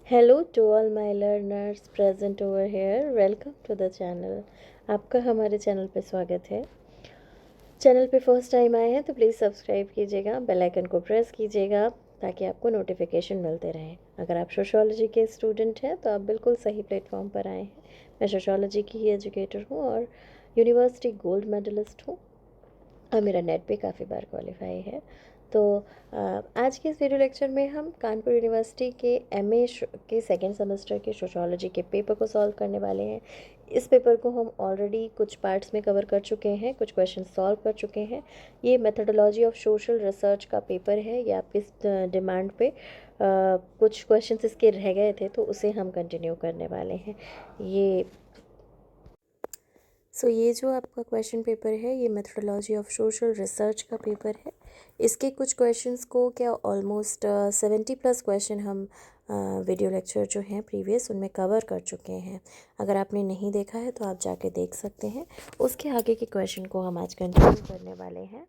Hello to all my learners present over here. Welcome to the channel. आपका हमारे channel पे स्वागत है। चैनल पे फर्स्ट टाइम आए हैं तो प्लीज़ सब्सक्राइब कीजिएगा, बेल आइकन को प्रेस कीजिएगा ताकि आपको नोटिफिकेशन मिलते रहें। अगर आप सोशियोलॉजी के स्टूडेंट हैं तो आप बिल्कुल सही प्लेटफॉर्म पर आए हैं। मैं सोशियोलॉजी की ही एजुकेटर हूँ और यूनिवर्सिटी गोल्ड मेडलिस्ट हूँ और मेरा नेट भी काफ़ी बार क्वालिफाई है। तो आज के इस वीडियो लेक्चर में हम कानपुर यूनिवर्सिटी के एमए के सेकेंड सेमेस्टर के सोशियोलॉजी के पेपर को सॉल्व करने वाले हैं। इस पेपर को हम ऑलरेडी कुछ पार्ट्स में कवर कर चुके हैं, कुछ क्वेश्चन सॉल्व कर चुके हैं। ये मेथोडोलॉजी ऑफ सोशल रिसर्च का पेपर है। ये आपकी डिमांड पे कुछ क्वेश्चंस इसके रह गए थे तो उसे हम कंटिन्यू करने वाले हैं। ये जो आपका क्वेश्चन पेपर है ये मेथोडोलॉजी ऑफ सोशल रिसर्च का पेपर है। इसके कुछ क्वेश्चंस को क्या ऑलमोस्ट 70+ क्वेश्चन हम वीडियो लेक्चर जो हैं प्रीवियस उनमें कवर कर चुके हैं। अगर आपने नहीं देखा है तो आप जाके देख सकते हैं। उसके आगे के क्वेश्चन को हम आज कंटिन्यू करने वाले हैं।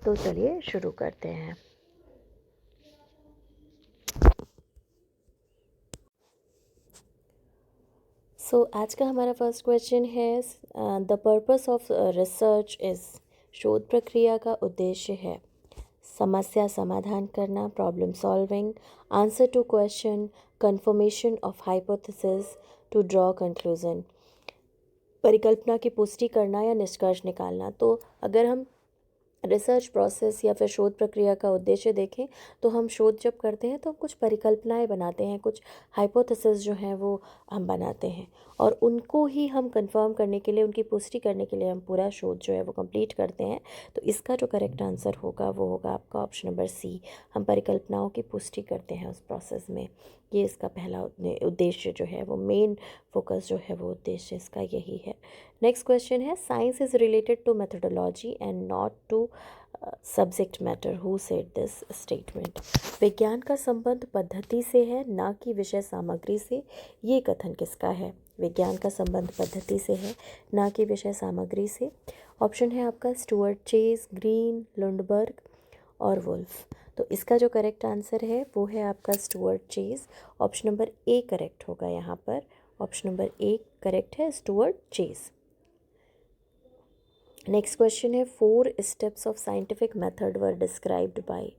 तो चलिए शुरू करते हैं। आज का हमारा फर्स्ट क्वेश्चन है the purpose of research is. शोध प्रक्रिया का उद्देश्य है समस्या समाधान करना, problem solving, answer to question, confirmation of hypothesis, to draw conclusion, परिकल्पना की पुष्टि करना या निष्कर्ष निकालना। तो अगर हम रिसर्च प्रोसेस या फिर शोध प्रक्रिया का उद्देश्य देखें तो हम शोध जब करते हैं तो हम कुछ परिकल्पनाएं बनाते हैं, कुछ हाइपोथेसिस जो हैं वो हम बनाते हैं और उनको ही हम कंफर्म करने के लिए, उनकी पुष्टि करने के लिए हम पूरा शोध जो है वो कंप्लीट करते हैं। तो इसका जो करेक्ट आंसर होगा वो होगा आपका ऑप्शन नंबर सी। हम परिकल्पनाओं की पुष्टि करते हैं उस प्रोसेस में। ये इसका पहला उद्देश्य जो है वो मेन फोकस जो है वो उद्देश्य इसका यही है। नेक्स्ट क्वेश्चन है science is related to methodology and not to subject matter. Who said this statement. विज्ञान का संबंध पद्धति से है ना कि विषय सामग्री से। ये कथन किसका है? विज्ञान का संबंध पद्धति से है ना कि विषय सामग्री से। ऑप्शन है आपका स्टुअर्ट चेज, ग्रीन, लुंडबर्ग और वुल्फ। तो इसका जो करेक्ट आंसर है वो है आपका Stuart chase. Option number A correct होगा यहाँ पर। ऑप्शन नंबर ए करेक्ट है, स्टुअर्ट चेज। नेक्स्ट क्वेश्चन है 4 steps of scientific method were described bye.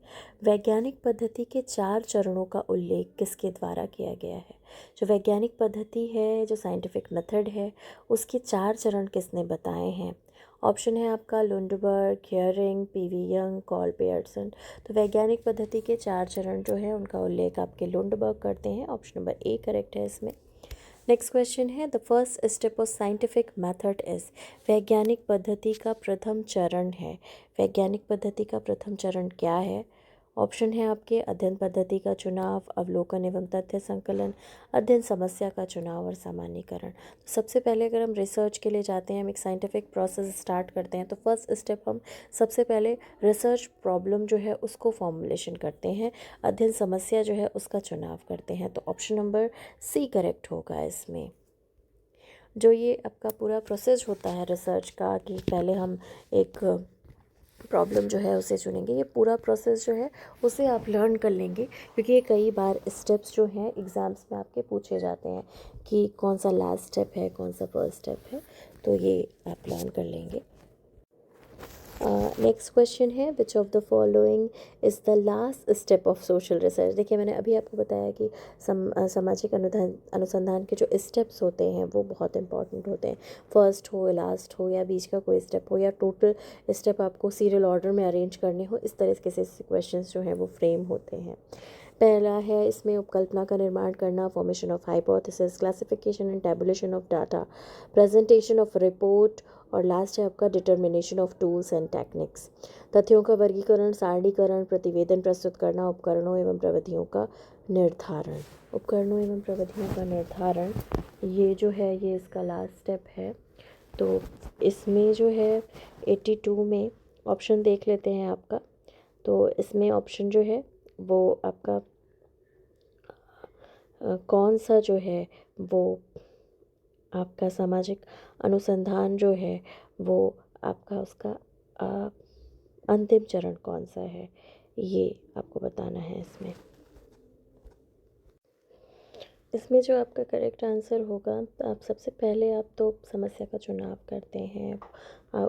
वैज्ञानिक पद्धति के 4 चरणों का उल्लेख किसके द्वारा किया गया है? जो वैज्ञानिक पद्धति है, जो साइंटिफिक मेथड है, उसके 4 चरण किसने बताए हैं? ऑप्शन है आपका Lundberg, hearing, PV young, call Pearson. तो वैज्ञानिक पद्धति के 4 चरण जो है उनका उल्लेख आपके लुंडबर्ग करते हैं। ऑप्शन नंबर ए करेक्ट है इसमें। नेक्स्ट क्वेश्चन है the first step of scientific method is. वैज्ञानिक पद्धति का प्रथम चरण है। वैज्ञानिक पद्धति का प्रथम चरण क्या है? ऑप्शन है आपके अध्ययन पद्धति का चुनाव, अवलोकन एवं तथ्य संकलन, अध्ययन समस्या का चुनाव और सामान्यीकरण। तो सबसे पहले अगर हम रिसर्च के लिए जाते हैं, हम एक साइंटिफिक प्रोसेस स्टार्ट करते हैं तो फर्स्ट स्टेप हम सबसे पहले रिसर्च प्रॉब्लम जो है उसको फॉर्मुलेशन करते हैं, अध्ययन समस्या जो है उसका चुनाव करते हैं। तो ऑप्शन नंबर सी करेक्ट होगा इसमें। जो ये आपका पूरा प्रोसेस होता है रिसर्च का कि पहले हम एक प्रॉब्लम जो है उसे चुनेंगे, ये पूरा प्रोसेस जो है उसे आप लर्न कर लेंगे क्योंकि ये कई बार स्टेप्स जो हैं एग्ज़ाम्स में आपके पूछे जाते हैं कि कौन सा लास्ट स्टेप है, कौन सा फर्स्ट स्टेप है। तो ये आप लर्न कर लेंगे। नेक्स्ट क्वेश्चन है which of the following is the last step of social research. देखिए मैंने अभी आपको बताया कि सामाजिक अनुसंधान के जो स्टेप्स होते हैं वो बहुत इंपॉर्टेंट होते हैं। फर्स्ट हो, लास्ट हो या बीच का कोई स्टेप हो या टोटल स्टेप आपको सीरियल ऑर्डर में अरेंज करने हो, इस तरीके से क्वेश्चन जो हैं वो फ्रेम होते हैं। पहला है इसमें उपकल्पना का निर्माण करना, formation of hypothesis, classification and tabulation of data, presentation of report और लास्ट है आपका determination of tools and techniques. तथ्यों का वर्गीकरण, सारणीकरण, प्रतिवेदन प्रस्तुत करना, उपकरणों एवं प्रविधियों का निर्धारण। उपकरणों एवं प्रविधियों का निर्धारण ये जो है ये इसका लास्ट स्टेप है। तो इसमें जो है 82 में ऑप्शन देख लेते हैं आपका। तो इसमें ऑप्शन जो है वो आपका कौन सा जो है वो आपका सामाजिक अनुसंधान जो है वो आपका उसका अंतिम चरण कौन सा है, ये आपको बताना है इसमें। इसमें जो आपका करेक्ट आंसर होगा, तो आप सबसे पहले आप तो समस्या का चुनाव करते हैं,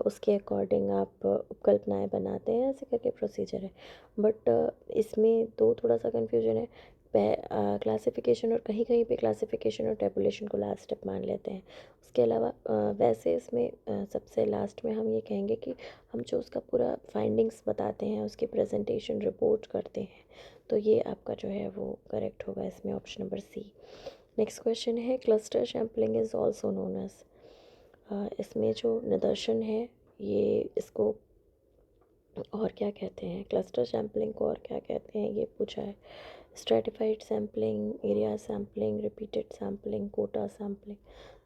उसके अकॉर्डिंग आप उपकल्पनाएँ बनाते हैं, ऐसे करके प्रोसीजर है। बट इसमें तो थोड़ा सा कन्फ्यूजन है। क्लासिफिकेशन और कहीं-कहीं पे क्लासिफिकेशन और टेबुलेशन को लास्ट स्टेप मान लेते हैं। उसके अलावा वैसे इसमें सबसे लास्ट में हम ये कहेंगे कि हम जो उसका पूरा फाइंडिंग्स बताते हैं, उसकी प्रेजेंटेशन रिपोर्ट करते हैं, तो ये आपका जो है वो करेक्ट होगा इसमें, option number C. Next question है, cluster sampling is also known as. इसमें जो निदर्शन है, ये इसको और क्या कहते हैं, क्लस्टर सैम्पलिंग को और क्या कहते हैं, ये पूछा है। Stratified sampling, area sampling, repeated sampling, quota sampling.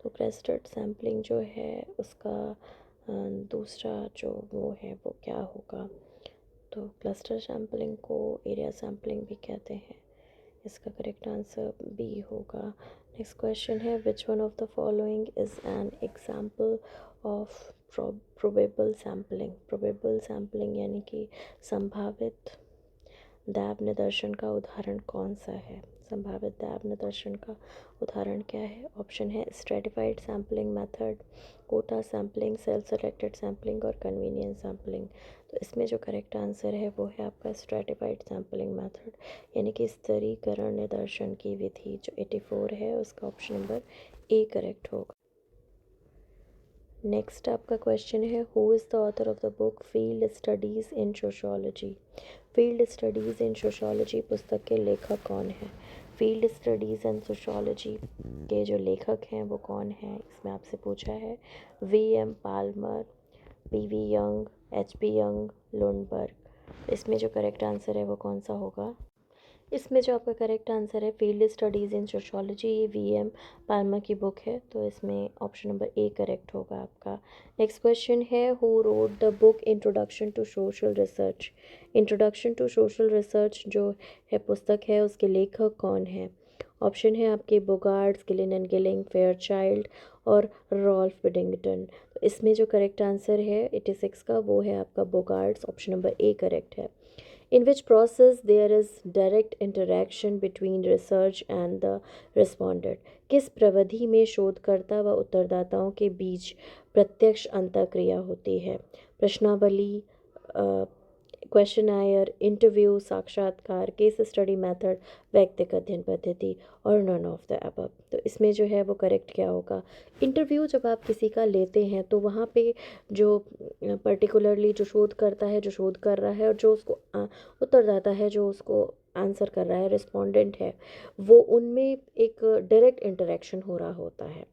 तो क्लस्टर्ड सैम्पलिंग जो है उसका दूसरा जो वो है वो क्या होगा, तो क्लस्टर सैम्पलिंग को एरिया सैम्पलिंग भी कहते हैं। इसका करेक्ट आंसर बी होगा। नेक्स्ट क्वेश्चन है, which one of the following is an example of probable sampling. Probable sampling यानी कि संभावित दैव निदर्शन का उदाहरण कौन सा है। संभावित दैव निदर्शन का उदाहरण क्या है। ऑप्शन है stratified sampling method, quota sampling, self selected sampling और कन्वीनियंस सैम्पलिंग। तो इसमें जो करेक्ट आंसर है वो है आपका स्ट्रेटिफाइड सैम्पलिंग मेथड, यानी कि स्तरीकरण निदर्शन की विधि, जो 84 है उसका ऑप्शन नंबर ए करेक्ट होगा। नेक्स्ट आपका क्वेश्चन है, who is the author of the book field studies in sociology. Field studies in sociology पुस्तक के लेखक कौन हैं। फील्ड स्टडीज़ एंड सोशोलॉजी के जो लेखक हैं वो कौन हैं, इसमें आपसे पूछा है। V M. Palmer, P V. Young, H P. Young, Lundberg. इसमें जो करेक्ट आंसर है वो कौन सा होगा। इसमें जो आपका करेक्ट आंसर है फील्ड स्टडीज़ इन सोशोलॉजी, ये वी.एम. पाल्मर की बुक है, तो इसमें ऑप्शन नंबर ए करेक्ट होगा आपका। नेक्स्ट क्वेश्चन है, who wrote the book introduction to social research. Introduction to social research जो है पुस्तक है, उसके लेखक कौन है। ऑप्शन है आपके बोगार्ड्स, गिलिन एंड गिलिंग, फेयरचाइल्ड और रॉल्फ बिडिंगटन। तो इसमें जो करेक्ट आंसर है 86 का वो है आपका बोगार्ड्स, ऑप्शन नंबर ए करेक्ट है। In which process there is direct interaction between research and the respondent। किस प्रविधि में शोधकर्ता व उत्तरदाताओं के बीच प्रत्यक्ष अंतःक्रिया होती है। प्रश्नावली, क्वेश्चनायर, इंटरव्यू, साक्षात्कार, केस स्टडी मेथड, व्यक्तिगत अध्ययन पद्धति और नन ऑफ द अबव। तो इसमें जो है वो करेक्ट क्या होगा। इंटरव्यू जब आप किसी का लेते हैं तो वहाँ पे जो पर्टिकुलरली जो शोध करता है, जो शोध कर रहा है, और जो उसको उत्तरदाता है, जो उसको आंसर कर रहा है, रिस्पोंडेंट है, वो उनमें एक डायरेक्ट इंटरेक्शन हो रहा होता है।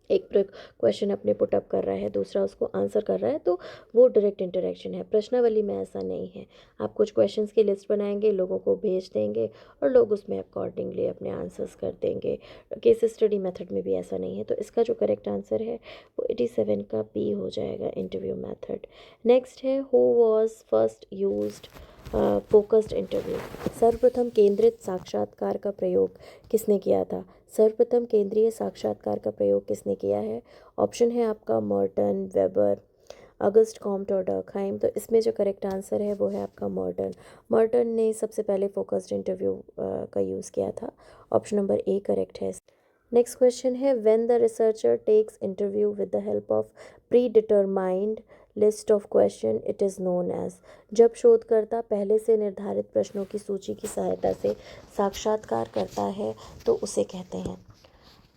एक क्वेश्चन अपने पुटअप कर रहा है, दूसरा उसको आंसर कर रहा है, तो वो डायरेक्ट इंटरेक्शन है। प्रश्नावली में ऐसा नहीं है। आप कुछ क्वेश्चंस की लिस्ट बनाएंगे, लोगों को भेज देंगे और लोग उसमें अकॉर्डिंगली अपने आंसर्स कर देंगे। केस स्टडी मेथड में भी ऐसा नहीं है, तो इसका जो करेक्ट आंसर है वो 87 का बी हो जाएगा, इंटरव्यू मेथड। नेक्स्ट है, who was first used focused interview. सर्वप्रथम केंद्रित साक्षात्कार का प्रयोग किसने किया था। सर्वप्रथम केंद्रीय साक्षात्कार का प्रयोग किसने किया है। ऑप्शन है आपका मॉर्टन, वेबर, अगस्ट कॉम्ट और डर्कहाइम। तो इसमें जो करेक्ट आंसर है वो है आपका मॉर्टन। मॉर्टन ने सबसे पहले फोकस्ड इंटरव्यू का यूज़ किया था, ऑप्शन नंबर ए करेक्ट है। नेक्स्ट क्वेश्चन है, when the researcher takes interview with the help of pre determined list of question it is known as. जब शोधकर्ता पहले से निर्धारित प्रश्नों की सूची की सहायता से साक्षात्कार करता है तो उसे कहते हैं,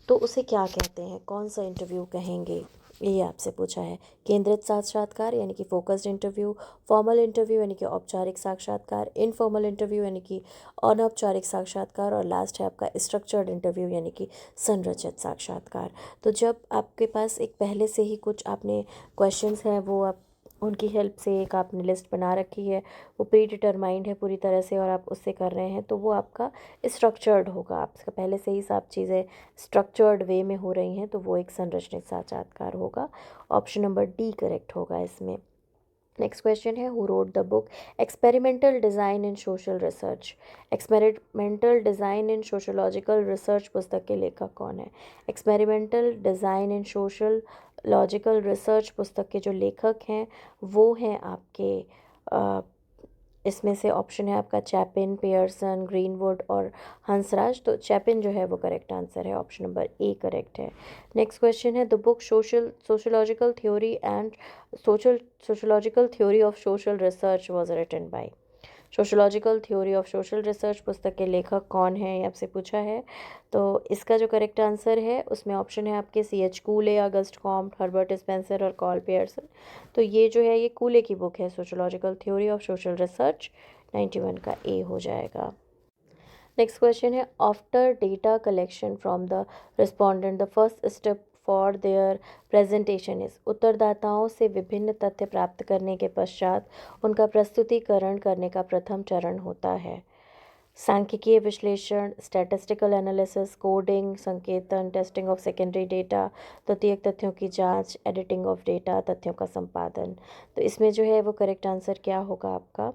तो उसे क्या कहते हैं, कौन सा इंटरव्यू कहेंगे, ये आपसे पूछा है। केंद्रित साक्षात्कार यानी कि फोकस्ड इंटरव्यू, फॉर्मल इंटरव्यू यानी कि औपचारिक साक्षात्कार, इनफॉर्मल इंटरव्यू यानी कि अनौपचारिक साक्षात्कार, और लास्ट है आपका स्ट्रक्चर्ड इंटरव्यू यानी कि संरचित साक्षात्कार। तो जब आपके पास एक पहले से ही कुछ आपने क्वेश्चंस हैं, वो आप उनकी हेल्प से एक आपने लिस्ट बना रखी है, वो प्री डिटरमाइंड है पूरी तरह से, और आप उससे कर रहे हैं, तो वो आपका स्ट्रक्चर्ड होगा। आपका पहले से ही सब चीज़ें स्ट्रक्चर्ड वे में हो रही हैं, तो वो एक संरचित साक्षात्कार होगा। ऑप्शन नंबर डी करेक्ट होगा इसमें। नेक्स्ट क्वेश्चन है, who wrote the book experimental design in social research. Experimental design in sociological research पुस्तक के लेखक कौन है। Experimental design in social logical research पुस्तक के जो लेखक हैं वो हैं आपके इसमें से ऑप्शन है आपका चैपिन, पियर्सन, ग्रीनवुड और हंसराज। तो चैपिन जो है वो करेक्ट आंसर है, ऑप्शन नंबर ए करेक्ट है। नेक्स्ट क्वेश्चन है the book sociological theory and sociological theory of social research was written by. Sociological theory of social research पुस्तक के लेखक कौन है, ये आपसे पूछा है। तो इसका जो करेक्ट आंसर है उसमें ऑप्शन है आपके C.H. कूले, August Comte, Herbert Spencer और कॉल पियर्सन। तो ये जो है ये कूले की बुक है, sociological theory of social research. 91 का ए हो जाएगा। नेक्स्ट क्वेश्चन है after data collection from the respondent the first step for their presentation is. उत्तरदाताओं से विभिन्न तथ्य प्राप्त करने के पश्चात उनका प्रस्तुतिकरण करने का प्रथम चरण होता है। सांख्यिकीय विश्लेषण, स्टैटिस्टिकल एनालिसिस, कोडिंग, संकेतन, टेस्टिंग ऑफ सेकेंडरी डेटा, तृतीयक तथ्यों की जांच, एडिटिंग ऑफ डेटा, तथ्यों का संपादन। तो इसमें जो है वो करेक्ट आंसर क्या होगा आपका?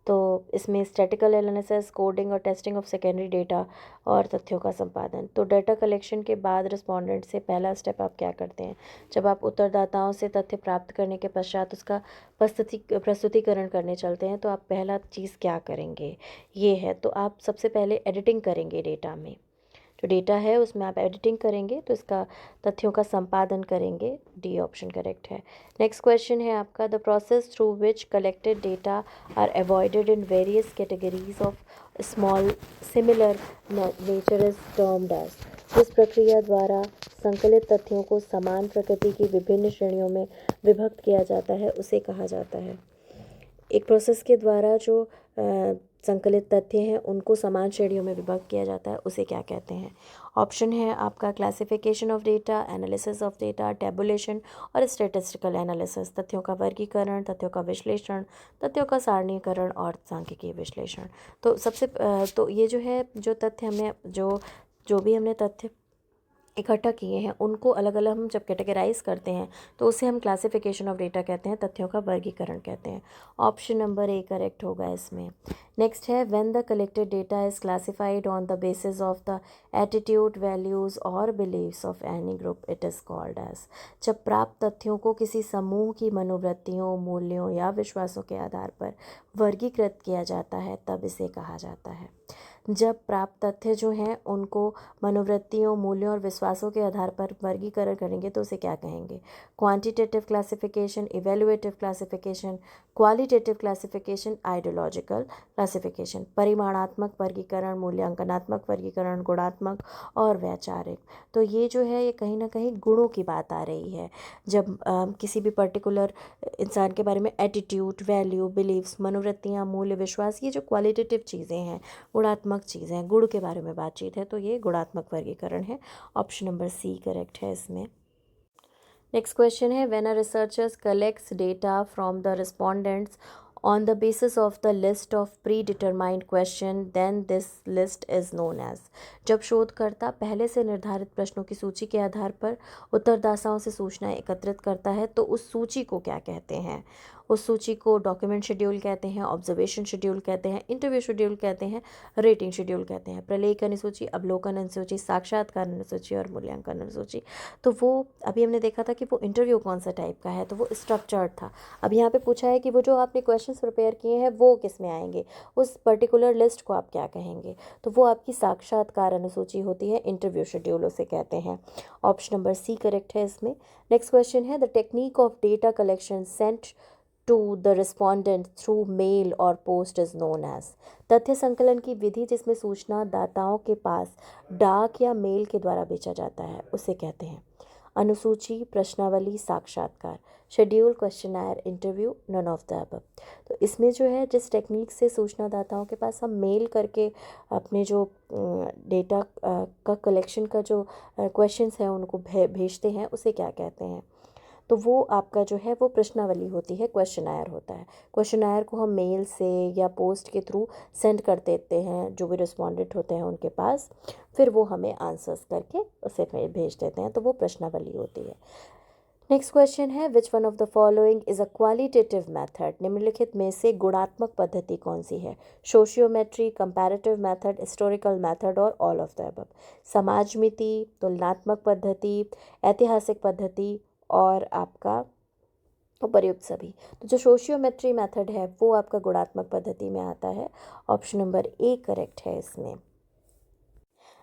तो इसमें स्टैटिकल एनालिसिस, कोडिंग और टेस्टिंग ऑफ सेकेंडरी डेटा और तथ्यों का संपादन। तो डेटा कलेक्शन के बाद रिस्पोंडेंट से पहला स्टेप आप क्या करते हैं? जब आप उत्तरदाताओं से तथ्य प्राप्त करने के पश्चात उसका प्रस्तुतिकरण करने चलते हैं तो आप पहला चीज़ क्या करेंगे, ये है। तो आप सबसे पहले एडिटिंग करेंगे डेटा में, जो डेटा है उसमें आप एडिटिंग करेंगे, तो इसका तथ्यों का संपादन करेंगे। डी ऑप्शन करेक्ट है। नेक्स्ट क्वेश्चन है आपका the process through which collected data are avoided in various categories of small similar nature is termed as. जिस प्रक्रिया द्वारा संकलित तथ्यों को समान प्रकृति की विभिन्न श्रेणियों में विभक्त किया जाता है उसे कहा जाता है। एक प्रोसेस के द्वारा जो संकलित तथ्य हैं उनको समान श्रेणियों में विभक्त किया जाता है उसे क्या कहते हैं? ऑप्शन है आपका classification of data, analysis of data, tabulation और स्टैटिस्टिकल एनालिसिस। तथ्यों का वर्गीकरण, तथ्यों का विश्लेषण, तथ्यों का सारणीकरण और सांख्यिकीय विश्लेषण। तो तो ये जो है जो तथ्य हमने जो भी हमने तथ्य इकट्ठा किए हैं उनको अलग अलग हम जब कैटेगराइज करते हैं तो उसे हम क्लासिफिकेशन ऑफ डेटा कहते हैं, तथ्यों का वर्गीकरण कहते हैं। ऑप्शन नंबर ए करेक्ट होगा इसमें। नेक्स्ट है when the collected data is classified on the basis of the attitude, values और beliefs of any group it is called as. जब प्राप्त तथ्यों को किसी समूह की मनोवृत्तियों, मूल्यों या विश्वासों के आधार पर वर्गीकृत किया जाता है तब इसे कहा जाता है। जब प्राप्त तथ्य जो हैं उनको मनोवृत्तियों, मूल्यों और विश्वासों के आधार पर वर्गीकरण करेंगे तो उसे क्या कहेंगे? Quantitative classification, evaluative classification, qualitative classification, ideological classification. परिमाणात्मक वर्गीकरण, मूल्यांकनात्मक वर्गीकरण, गुणात्मक और वैचारिक। तो ये जो है ये कहीं ना कहीं गुणों की बात आ रही है। जब किसी भी पर्टिकुलर इंसान के बारे में एटीट्यूड, वैल्यू, बिलीव्स, मनोवृत्तियाँ, मूल्य, विश्वास, ये जो क्वालिटेटिव चीज़ें हैं, गुणात्मक चीज़ें हैं, गुण के बारे में बातचीत है, तो ये गुणात्मक वर्गीकरण है। ऑप्शन नंबर सी करेक्ट है इसमें। नेक्स्ट क्वेश्चन है when a researchers collects data from the respondents on the basis of the list of pre determined question then this list is known as. जब शोधकर्ता पहले से निर्धारित प्रश्नों की सूची के आधार पर उत्तरदाताओं से सूचनाएं एकत्रित करता है तो उस सूची को क्या कहते हैं? उस सूची को डॉक्यूमेंट शेड्यूल कहते हैं, ऑब्जर्वेशन शेड्यूल कहते हैं, इंटरव्यू शेड्यूल कहते हैं, रेटिंग शेड्यूल कहते हैं। प्रलेख अनुसूची, अवलोकन अनुसूची, साक्षात्कार अनुसूची और मूल्यांकन अनुसूची। तो वो अभी हमने देखा था कि वो इंटरव्यू कौन सा टाइप का है, तो वो स्ट्रक्चर्ड था। अब यहाँ पे पूछा है कि वो जो आपने क्वेश्चंस प्रिपेयर किए हैं वो किस में आएंगे, उस पर्टिकुलर लिस्ट को आप क्या कहेंगे? तो वो आपकी साक्षात्कार अनुसूची होती है, इंटरव्यू शेड्यूल उसे कहते हैं। ऑप्शन नंबर सी करेक्ट है इसमें। नेक्स्ट क्वेश्चन है the technique of data collection sent to the respondent through mail और पोस्ट इज नोन एज। तथ्य संकलन की विधि जिसमें सूचना दाताओं के पास डाक या मेल के द्वारा भेजा जाता है उसे कहते हैं अनुसूची, प्रश्नावली, साक्षात्कार, schedule, questionnaire, interview, none of the above. तो इसमें जो है जिस टेक्निक से सूचनादाताओं के पास हम मेल करके अपने जो डेटा का कलेक्शन का जो क्वेश्चंस हैं उनको भेजते हैं उसे क्या कहते हैं? तो वो आपका जो है वो प्रश्नावली होती है, क्वेश्चनायर होता है। क्वेश्चनायर को हम मेल से या पोस्ट के थ्रू सेंड कर देते हैं जो भी रिस्पोंडेंट होते हैं उनके पास, फिर वो हमें आंसर्स करके उसे भेज देते हैं, तो वो प्रश्नावली होती है। नेक्स्ट क्वेश्चन है which one of the following is a qualitative method. निम्नलिखित में से गुणात्मक पद्धति कौन सी है? Sociometry, comparative method, historical method और ऑल ऑफ द अबव। समाजमिति, तुलनात्मक पद्धति, ऐतिहासिक पद्धति और आपका उपर्युक्त सभी। तो जो सोशियोमेट्री मेथड है वो आपका गुणात्मक पद्धति में आता है। ऑप्शन नंबर ए करेक्ट है इसमें।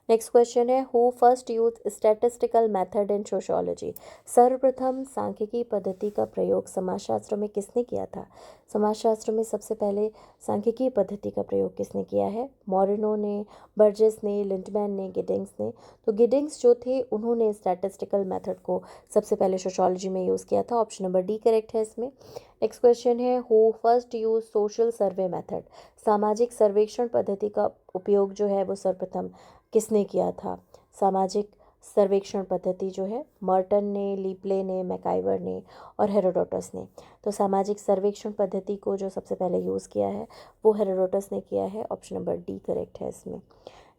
नेक्स्ट क्वेश्चन है, who first use statistical method in sociology. सर्वप्रथम सांख्यिकी पद्धति का प्रयोग समाजशास्त्र में किसने किया था? समाजशास्त्र में सबसे पहले सांख्यिकी पद्धति का प्रयोग किसने किया है? मॉरिनो ने, बर्जेस ने, लिंडमैन ने, गिडिंग्स ने। तो गिडिंग्स जो थे उन्होंने स्टैटिस्टिकल मेथड को सबसे पहले सोशियोलॉजी में यूज़ किया था। ऑप्शन नंबर डी करेक्ट है इसमें। नेक्स्ट क्वेश्चन है, who first use social survey method. सामाजिक सर्वेक्षण पद्धति का उपयोग जो है वो सर्वप्रथम किसने किया था? सामाजिक सर्वेक्षण पद्धति जो है मर्टन ने, लीप्ले ने, मैकाइवर ने और हेरोडोटस ने। तो सामाजिक सर्वेक्षण पद्धति को जो सबसे पहले यूज़ किया है वो हेरोडोटस ने किया है। ऑप्शन नंबर डी करेक्ट है इसमें।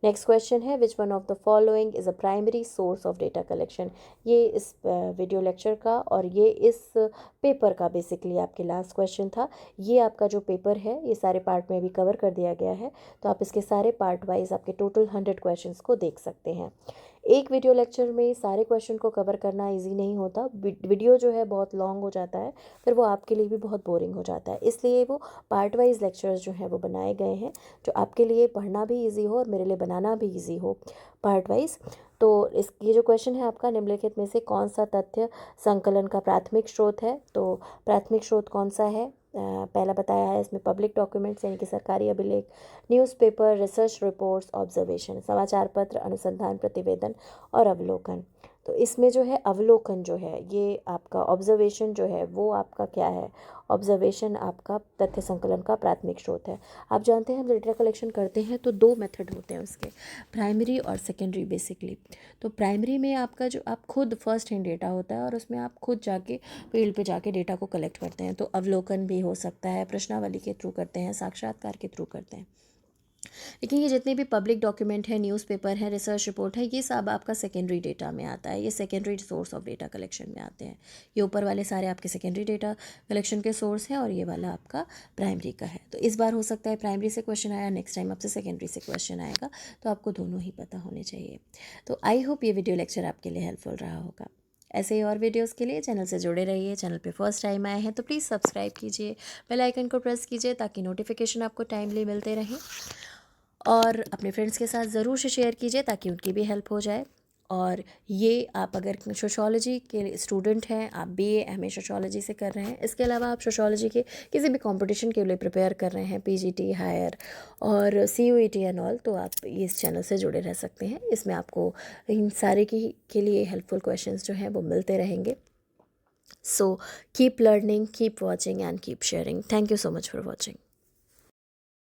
नेक्स्ट क्वेश्चन है, which one of the following is a primary source of data collection. ये इस वीडियो लेक्चर का और ये इस पेपर का बेसिकली आपके लास्ट क्वेश्चन था। ये आपका जो पेपर है ये सारे पार्ट में भी कवर कर दिया गया है, तो आप इसके सारे पार्ट वाइज आपके टोटल 100 क्वेश्चंस को देख सकते हैं। एक वीडियो लेक्चर में सारे क्वेश्चन को कवर करना इजी नहीं होता, वीडियो जो है बहुत लॉन्ग हो जाता है, फिर वो आपके लिए भी बहुत बोरिंग हो जाता है, इसलिए वो पार्ट वाइज लेक्चर्स जो हैं वो बनाए गए हैं जो आपके लिए पढ़ना भी इजी हो और मेरे लिए बनाना भी इजी हो पार्ट वाइज। तो ये जो क्वेश्चन है आपका, निम्नलिखित में से कौन सा तथ्य संकलन का प्राथमिक स्रोत है? तो प्राथमिक स्रोत कौन सा है? पहला बताया है इसमें पब्लिक डॉक्यूमेंट्स यानी कि सरकारी अभिलेख, न्यूज़पेपर, रिसर्च रिपोर्ट्स, ऑब्जर्वेशन, समाचार पत्र, अनुसंधान प्रतिवेदन और अवलोकन। तो इसमें जो है अवलोकन जो है ये आपका, ऑब्जर्वेशन जो है वो आपका क्या है? ऑब्जर्वेशन आपका तथ्य संकलन का प्राथमिक स्रोत है। आप जानते हैं हम डेटा कलेक्शन करते हैं तो दो मेथड होते हैं उसके, प्राइमरी और सेकेंडरी बेसिकली। तो प्राइमरी में आपका जो आप खुद फर्स्ट हैंड डेटा होता है और उसमें आप खुद जाके फील्ड पे जाके डेटा को कलेक्ट करते हैं। तो अवलोकन भी हो सकता है, प्रश्नावली के थ्रू करते हैं, साक्षात्कार के थ्रू करते हैं। लेकिन ये जितने भी पब्लिक डॉक्यूमेंट है, न्यूज़पेपर है, रिसर्च रिपोर्ट है, ये सब आपका सेकेंडरी डेटा में आता है, ये secondary source of data collection में आते हैं। ये ऊपर वाले सारे आपके सेकेंडरी डेटा कलेक्शन के सोर्स हैं और ये वाला आपका प्राइमरी का है। तो इस बार हो सकता है प्राइमरी से क्वेश्चन आया, नेक्स्ट टाइम आपसे सेकेंडरी से क्वेश्चन आएगा, तो आपको दोनों ही पता होने चाहिए। तो आई होप ये वीडियो लेक्चर आपके लिए हेल्पफुल रहा होगा। ऐसे ही और वीडियोस के लिए चैनल से जुड़े रहिए। चैनल पे फर्स्ट टाइम आए हैं तो प्लीज़ सब्सक्राइब कीजिए, बेल आइकन को प्रेस कीजिए ताकि नोटिफिकेशन आपको टाइमली मिलते रहें, और अपने फ्रेंड्स के साथ ज़रूर से शेयर कीजिए ताकि उनकी भी हेल्प हो जाए। और ये आप अगर सोशियोलॉजी के स्टूडेंट हैं, आप BA MA सोशियोलॉजी से कर रहे हैं, इसके अलावा आप सोशियोलॉजी के किसी भी कंपटीशन के लिए प्रिपेयर कर रहे हैं, PGT हायर और CUET एंड ऑल, तो आप इस चैनल से जुड़े रह सकते हैं। इसमें आपको इन सारे के लिए हेल्पफुल क्वेश्चंस जो हैं वो मिलते रहेंगे। So keep learning, keep watching and keep sharing. Thank you so much for watching.